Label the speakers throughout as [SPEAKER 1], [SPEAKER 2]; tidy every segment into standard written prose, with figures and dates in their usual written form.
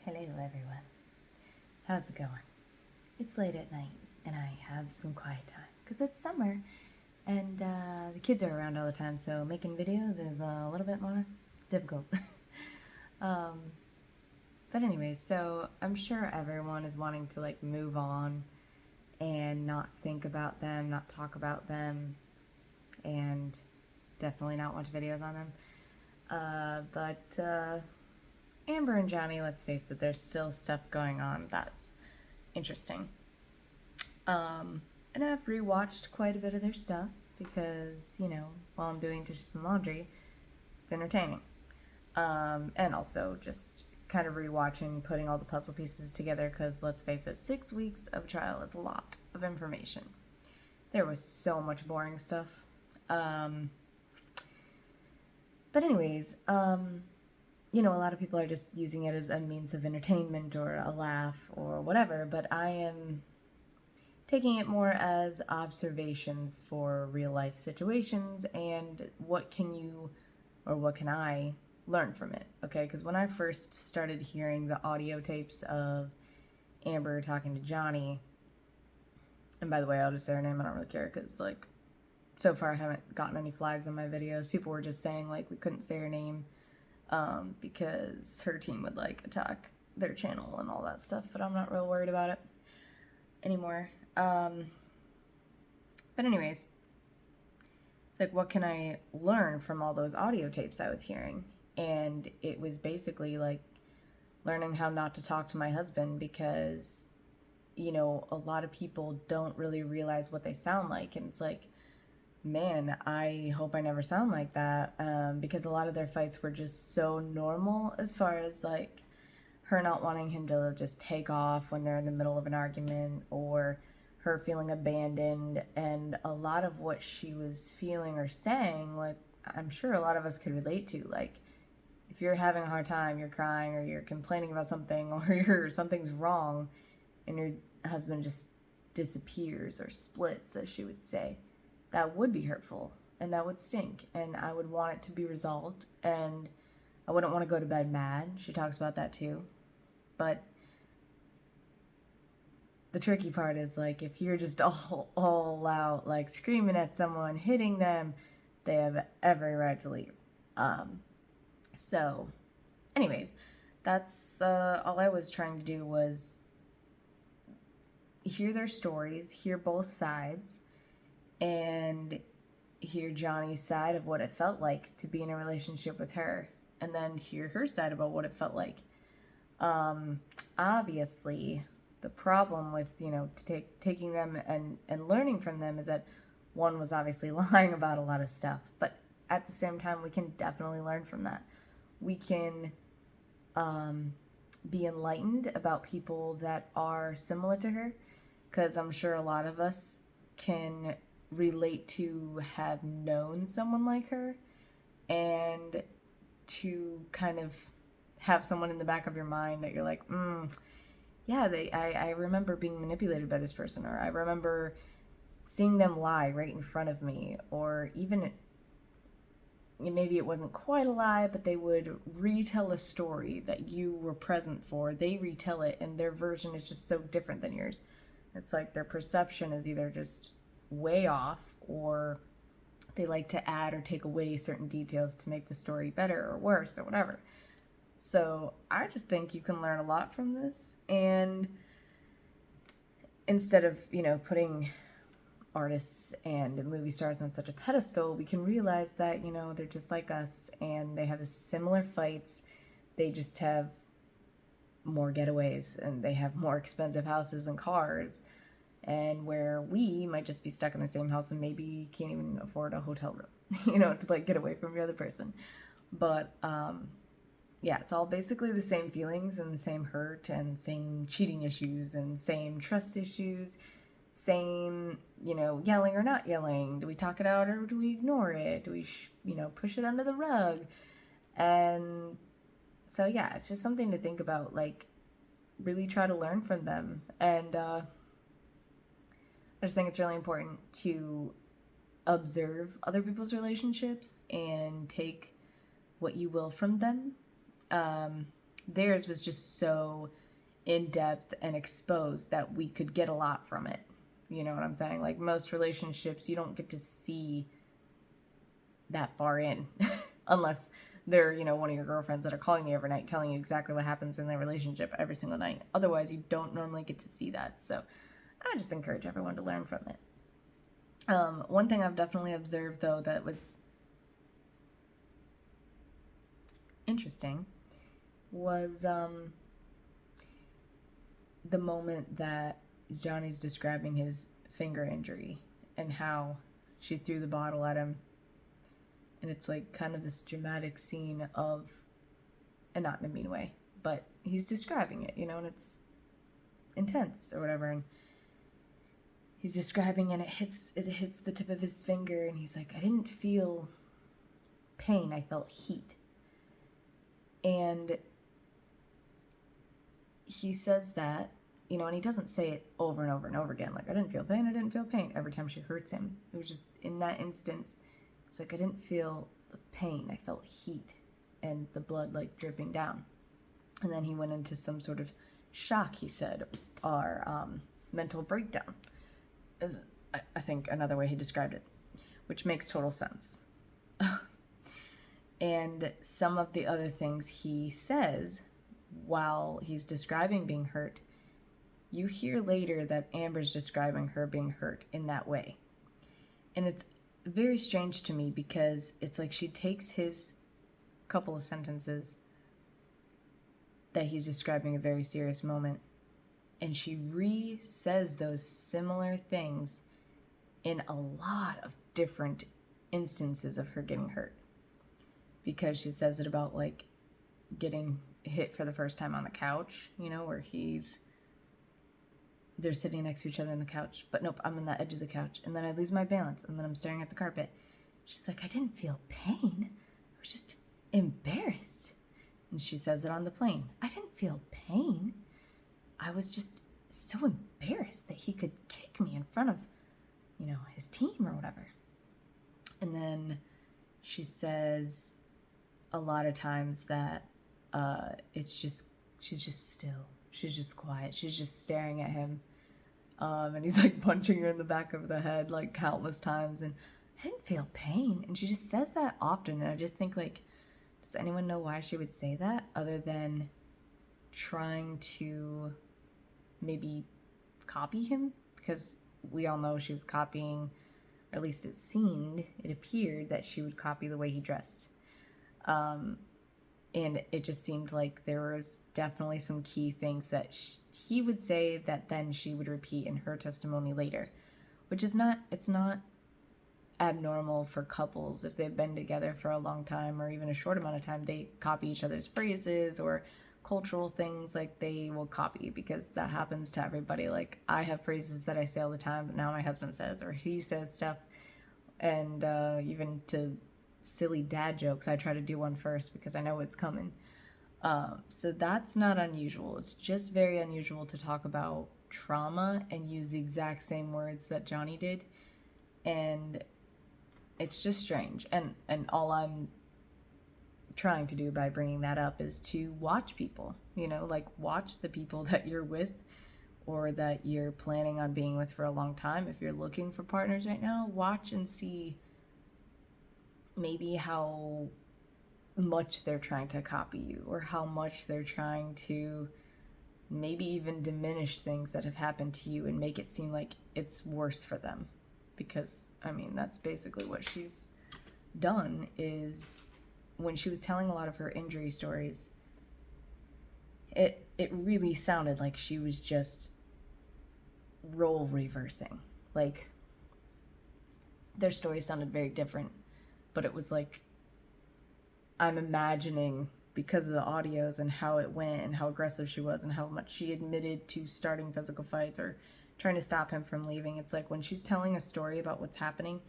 [SPEAKER 1] Hello everyone. How's it going? It's late at night and I have some quiet time because it's summer and the kids are around all the time, so making videos is a little bit more difficult. um, but anyways, so I'm sure everyone is wanting to like move on and not think about them, not talk about them, and definitely not watch videos on them. But Amber and Johnny, let's face it, there's still stuff going on that's interesting. And I've rewatched quite a bit of their stuff because, while I'm doing dishes and laundry, it's entertaining. And also just kind of rewatching, putting all the puzzle pieces together because, let's face it, 6 weeks of trial is a lot of information. There was so much boring stuff. But anyways, a lot of people are just using it as a means of entertainment or a laugh or whatever, but I am taking it more as observations for real life situations and what can I learn from it, okay? Because when I first started hearing the audio tapes of Amber talking to Johnny, and by the way, I'll just say her name, I don't really care because, so far I haven't gotten any flags on my videos. People were just saying, we couldn't say her name because her team would, attack their channel and all that stuff, but I'm not real worried about it anymore. But anyways, it's what can I learn from all those audio tapes I was hearing? And it was basically learning how not to talk to my husband because, a lot of people don't really realize what they sound like. And it's man, I hope I never sound like that, because a lot of their fights were just so normal as far as her not wanting him to just take off when they're in the middle of an argument, or her feeling abandoned, and a lot of what she was feeling or saying, I'm sure a lot of us could relate to. If you're having a hard time, you're crying, or you're complaining about something, or something's wrong, and your husband just disappears or splits, as she would say, that would be hurtful, and that would stink, and I would want it to be resolved, and I wouldn't want to go to bed mad. She talks about that too. But the tricky part is if you're just all out screaming at someone, hitting them, they have every right to leave. So anyways, that's all I was trying to do was hear their stories, hear both sides, and hear Johnny's side of what it felt like to be in a relationship with her, and then hear her side about what it felt like. Obviously, the problem with, taking them and learning from them is that one was obviously lying about a lot of stuff, but at the same time, we can definitely learn from that. We can be enlightened about people that are similar to her, because I'm sure a lot of us can relate to have known someone like her, and to kind of have someone in the back of your mind that you're yeah, I remember being manipulated by this person, or I remember seeing them lie right in front of me, or even maybe it wasn't quite a lie, but they would retell a story that you were present for. They retell it, and their version is just so different than yours. It's their perception is either just way off, or they like to add or take away certain details to make the story better or worse or whatever. So I just think you can learn a lot from this, and instead of putting artists and movie stars on such a pedestal, we can realize that they're just like us, and they have similar fights. They just have more getaways, and they have more expensive houses and cars, and where we might just be stuck in the same house and maybe can't even afford a hotel room, to get away from the other person. But yeah, it's all basically the same feelings and the same hurt and same cheating issues and same trust issues, same, yelling or not yelling. Do we talk it out or do we ignore it? Do we, push it under the rug? And so, yeah, it's just something to think about, really try to learn from them. And I just think it's really important to observe other people's relationships and take what you will from them. theirs was just so in-depth and exposed that we could get a lot from it. You know what I'm saying? Like, most relationships, you don't get to see that far in unless they're, you know, one of your girlfriends that are calling you every night telling you exactly what happens in their relationship every single night. Otherwise, you don't normally get to see that. So I just encourage everyone to learn from it. One thing I've definitely observed, though, that was interesting was the moment that Johnny's describing his finger injury and how she threw the bottle at him. And it's like kind of this dramatic scene of, and not in a mean way, but he's describing it, you know, and it's intense or whatever. And he's describing, and it hits the tip of his finger, and he's like, I didn't feel pain, I felt heat. And he says that, you know, and he doesn't say it over and over and over again. Like, I didn't feel pain every time she hurts him. It was just in that instance, it's like, I didn't feel the pain, I felt heat and the blood like dripping down. And then he went into some sort of shock, he said, or mental breakdown, is I think another way he described it, which makes total sense. And some of the other things he says while he's describing being hurt, you hear later that Amber's describing her being hurt in that way. And it's very strange to me because it's like she takes his couple of sentences that he's describing a very serious moment, and she re-says those similar things in a lot of different instances of her getting hurt. Because she says it about, like, getting hit for the first time on the couch, you know, where they're sitting next to each other on the couch, but nope, I'm on the edge of the couch, and then I lose my balance, and then I'm staring at the carpet. She's like, I didn't feel pain, I was just embarrassed. And she says it on the plane, I didn't feel pain, I was just so embarrassed that he could kick me in front of, you know, his team or whatever. And then she says a lot of times that she's just still, she's just quiet, she's just staring at him, and he's like punching her in the back of the head like countless times, and I didn't feel pain. And she just says that often, and I just think, like, does anyone know why she would say that other than trying to maybe copy him? Because we all know she was copying, or at least it appeared that she would copy the way he dressed. And it just seemed like there was definitely some key things that he would say that then she would repeat in her testimony later, which is it's not abnormal for couples. If they've been together for a long time or even a short amount of time, they copy each other's phrases or cultural things, like they will copy, because that happens to everybody. Like, I have phrases that I say all the time, but now my husband says, or he says stuff, and even to silly dad jokes, I try to do one first because I know it's coming. So that's not unusual. It's just very unusual to talk about trauma and use the exact same words that Johnny did, and it's just strange. And all I'm trying to do by bringing that up is to watch people, you know, like watch the people that you're with or that you're planning on being with for a long time. If you're looking for partners right now, watch and see maybe how much they're trying to copy you, or how much they're trying to maybe even diminish things that have happened to you and make it seem like it's worse for them. Because, I mean, that's basically what she's done. Is when she was telling a lot of her injury stories, it really sounded like she was just role reversing. Like, their stories sounded very different, but it was like, I'm imagining, because of the audios and how it went and how aggressive she was and how much she admitted to starting physical fights or trying to stop him from leaving. It's like when she's telling a story about what's happening,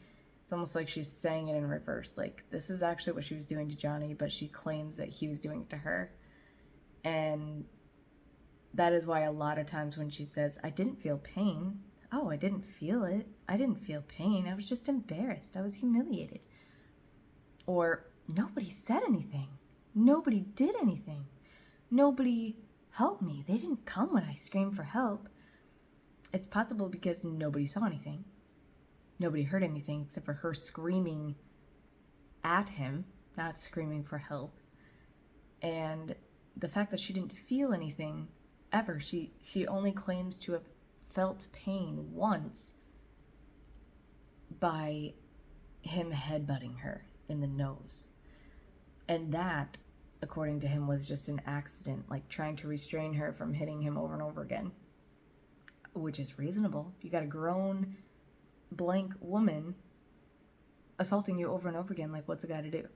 [SPEAKER 1] it's almost like she's saying it in reverse. Like, this is actually what she was doing to Johnny, but she claims that he was doing it to her. And that is why a lot of times when she says, I didn't feel pain, oh, I didn't feel it. I didn't feel pain. I was just embarrassed. I was humiliated. Or, nobody said anything. Nobody did anything. Nobody helped me. They didn't come when I screamed for help. It's possible because nobody saw anything. Nobody heard anything except for her screaming at him, not screaming for help. And the fact that she didn't feel anything ever, she only claims to have felt pain once by him headbutting her in the nose. And that, according to him, was just an accident, like trying to restrain her from hitting him over and over again. Which is reasonable. If you got a grown, blank woman assaulting you over and over again, like, what's a guy to do?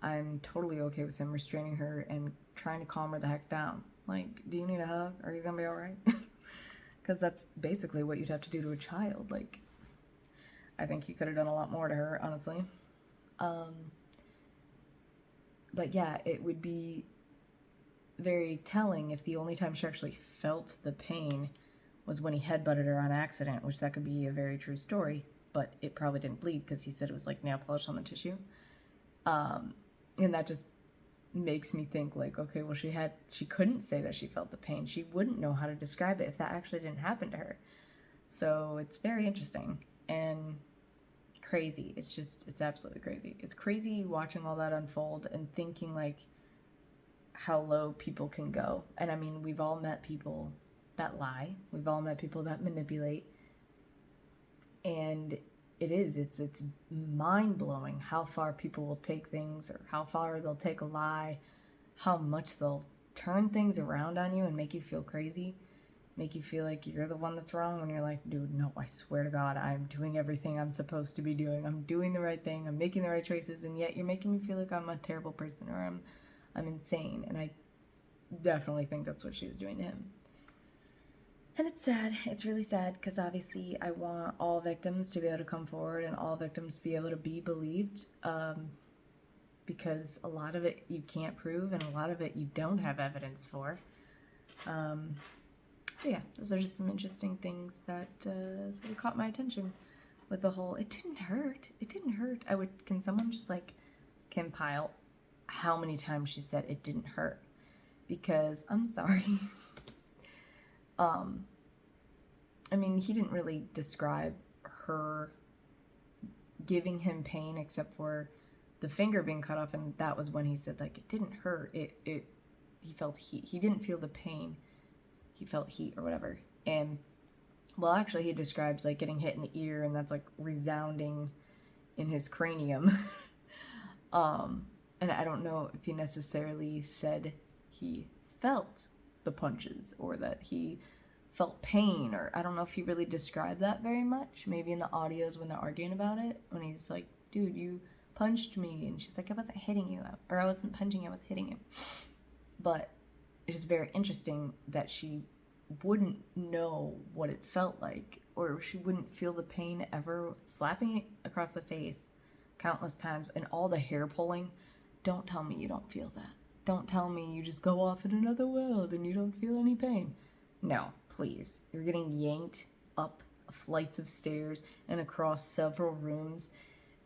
[SPEAKER 1] I'm totally okay with him restraining her and trying to calm her the heck down. Like, do you need a hug? Are you gonna be alright? Because that's basically what you'd have to do to a child. Like, I think he could have done a lot more to her, honestly. But yeah, it would be very telling if the only time she actually felt the pain was when he headbutted her on accident, which that could be a very true story, but it probably didn't bleed because he said it was like nail polish on the tissue. And that just makes me think, like, okay, well, she couldn't say that she felt the pain. She wouldn't know how to describe it if that actually didn't happen to her. So it's very interesting and crazy. It's absolutely crazy. It's crazy watching all that unfold and thinking, like, how low people can go. And I mean, we've all met people that lie. We've all met people that manipulate. And it's mind-blowing how far people will take things, or how far they'll take a lie, how much they'll turn things around on you and make you feel crazy, make you feel like you're the one that's wrong when you're like, dude, no, I swear to God, I'm doing everything I'm supposed to be doing. I'm doing the right thing. I'm making the right choices, and yet you're making me feel like I'm a terrible person, or I'm insane. And I definitely think that's what she was doing to him. And it's sad. It's really sad because obviously I want all victims to be able to come forward and all victims to be able to be believed, because a lot of it you can't prove and a lot of it you don't have evidence for. But yeah, those are just some interesting things that sort of caught my attention with the whole, it didn't hurt. It didn't hurt. Can someone just like compile how many times she said it didn't hurt? Because I'm sorry. I mean, he didn't really describe her giving him pain except for the finger being cut off, and that was when he said, like, it didn't hurt. He felt heat. He didn't feel the pain. He felt heat or whatever. And, well, actually, he describes, like, getting hit in the ear, and that's, like, resounding in his cranium. And I don't know if he necessarily said he felt the punches or that he felt pain, or I don't know if he really described that very much. Maybe in the audios when they're arguing about it, when he's like, dude, you punched me, and she's like, I wasn't hitting you, or I wasn't punching you, I was hitting you. But it is very interesting that she wouldn't know what it felt like, or she wouldn't feel the pain ever slapping it across the face countless times, and all the hair pulling. Don't tell me you don't feel that. Don't tell me you just go off in another world and you don't feel any pain. No, please. You're getting yanked up flights of stairs and across several rooms.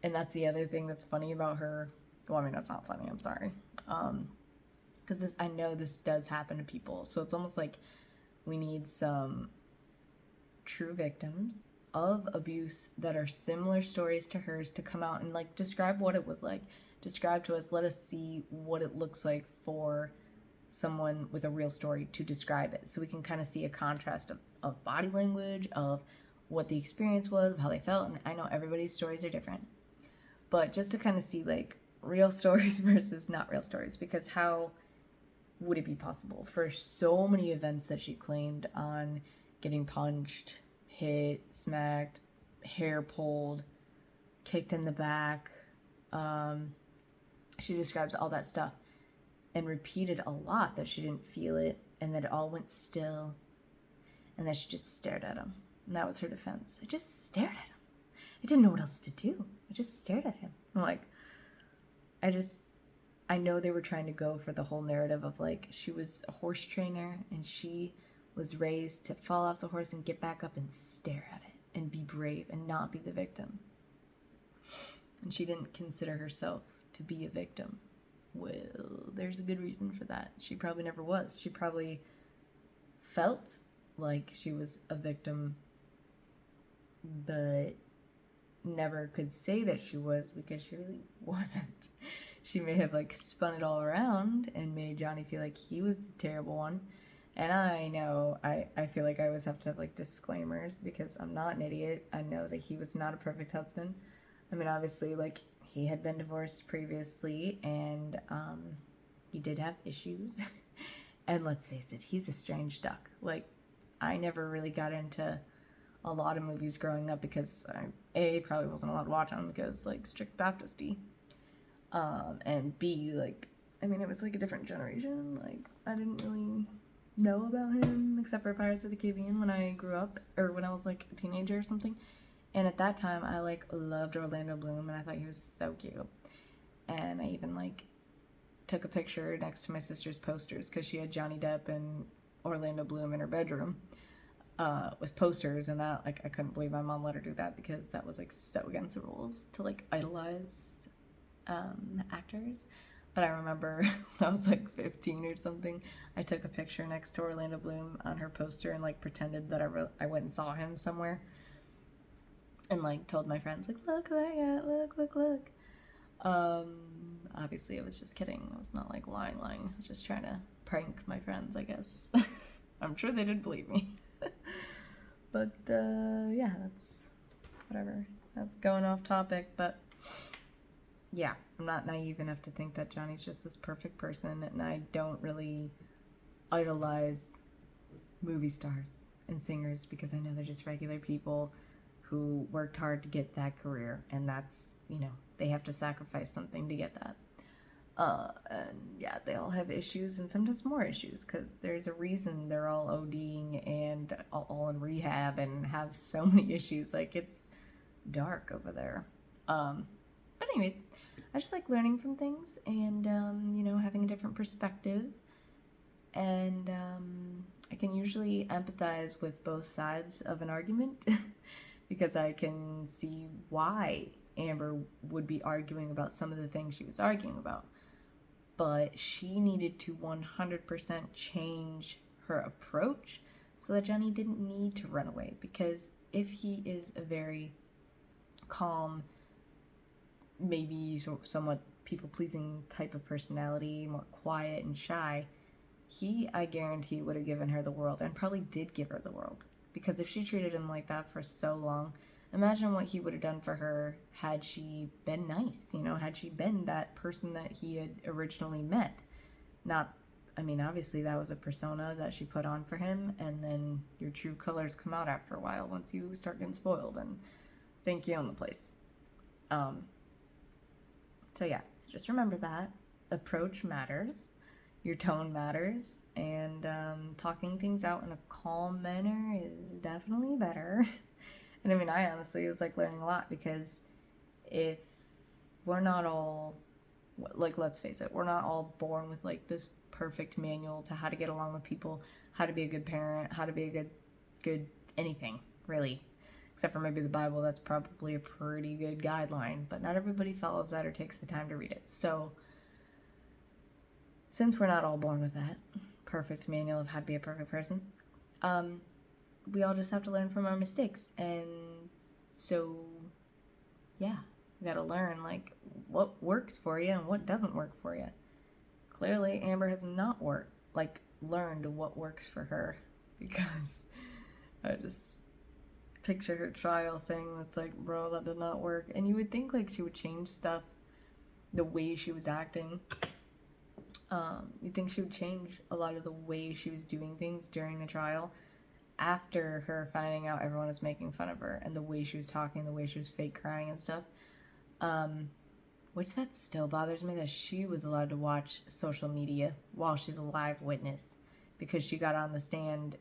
[SPEAKER 1] And that's the other thing that's funny about her. Well, I mean, that's not funny. I'm sorry. Because I know this does happen to people. So it's almost like we need some true victims of abuse that are similar stories to hers to come out and, like, describe what it was like. Describe to us. Let us see what it looks like for someone with a real story to describe it, so we can kind of see a contrast of body language, of what the experience was, of how they felt. And I know everybody's stories are different, but just to kind of see, like, real stories versus not real stories, because how would it be possible for so many events that she claimed on getting punched, hit, smacked, hair pulled, kicked in the back? She describes all that stuff and repeated a lot that she didn't feel it, and that it all went still, and that she just stared at him. And that was her defense. I just stared at him. I didn't know what else to do. I just stared at him. I'm like, I know they were trying to go for the whole narrative of, like, she was a horse trainer and she was raised to fall off the horse and get back up and stare at it and be brave and not be the victim. And she didn't consider herself to be a victim. well, there's a good reason for that. She probably never was. She probably felt like she was a victim, but never could say that she was because she really wasn't. She may have like spun it all around and made Johnny feel like he was the terrible one. And I know I feel like I always have to have like disclaimers because I'm not an idiot. I know that he was not a perfect husband. I mean, obviously, like, he had been divorced previously and he did have issues. And let's face it, he's a strange duck. Like, I never really got into a lot of movies growing up because A, probably wasn't allowed to watch them because, like, strict Baptist-y. And B, like, I mean, it was like a different generation. Like, I didn't really know about him except for Pirates of the Caribbean when I grew up, or when I was like a teenager or something. And at that time, I like loved Orlando Bloom, and I thought he was so cute. And I even like took a picture next to my sister's posters because she had Johnny Depp and Orlando Bloom in her bedroom with posters, and that, like, I couldn't believe my mom let her do that because that was like so against the rules to like idolize actors. But I remember when I was like 15 or something, I took a picture next to Orlando Bloom on her poster and like pretended that I went and saw him somewhere. And like told my friends, like, look who I got, look. Obviously I was just kidding. I was not like lying. I was just trying to prank my friends, I guess. I'm sure they didn't believe me. But yeah, that's whatever. That's going off topic, but yeah, I'm not naive enough to think that Johnny's just this perfect person, and I don't really idolize movie stars and singers because I know they're just regular people who worked hard to get that career, and that's, you know, they have to sacrifice something to get that. And yeah, they all have issues, and sometimes more issues, because there's a reason they're all ODing and all in rehab and have so many issues. Like, it's dark over there. But anyways, I just like learning from things and, you know, having a different perspective. And I can usually empathize with both sides of an argument because I can see why Amber would be arguing about some of the things she was arguing about. But she needed to 100% change her approach so that Johnny didn't need to run away. Because if he is a very calm, maybe somewhat people-pleasing type of personality, more quiet and shy, I guarantee, would have given her the world, and probably did give her the world. Because if she treated him like that for so long, imagine what he would have done for her had she been nice, you know, had she been that person that he had originally met. Not, I mean, obviously that was a persona that she put on for him, and then your true colors come out after a while once you start getting spoiled and think you own the place. So yeah, so just remember that. Approach matters. Your tone matters. And talking things out in a calm manner is definitely better. And I mean, I honestly was like learning a lot because if we're not all, like, let's face it, we're not all born with like this perfect manual to how to get along with people, how to be a good parent, how to be a good anything, really. Except for maybe the Bible, that's probably a pretty good guideline, but not everybody follows that or takes the time to read it. So, since we're not all born with that perfect manual of how to be a perfect person, we all just have to learn from our mistakes. And so, yeah, you gotta learn, like, what works for you and what doesn't work for you. Clearly, Amber has not learned what works for her, because I just picture her trial thing that's like, bro, that did not work. And you would think like she would change stuff, the way she was acting. You'd think she would change a lot of the way she was doing things during the trial after her finding out everyone was making fun of her, and the way she was talking, the way she was fake crying and stuff. Which that still bothers me, that she was allowed to watch social media while she's a live witness, because she got on the stand,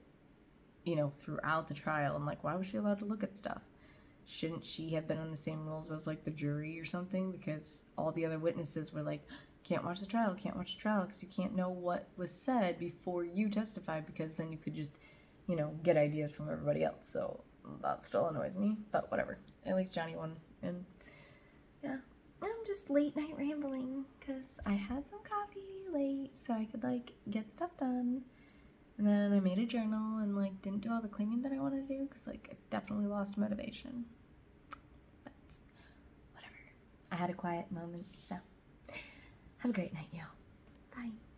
[SPEAKER 1] you know, throughout the trial. And like, why was she allowed to look at stuff? Shouldn't she have been on the same rules as like the jury or something? Because all the other witnesses were like, can't watch the trial because you can't know what was said before you testify, because then you could just, you know, get ideas from everybody else. So that still annoys me, but whatever. At least Johnny won. And yeah, I'm just late night rambling because I had some coffee late so I could like get stuff done. And then I made a journal and like didn't do all the cleaning that I wanted to do because like I definitely lost motivation. But whatever. I had a quiet moment, so have a great night, y'all. Bye.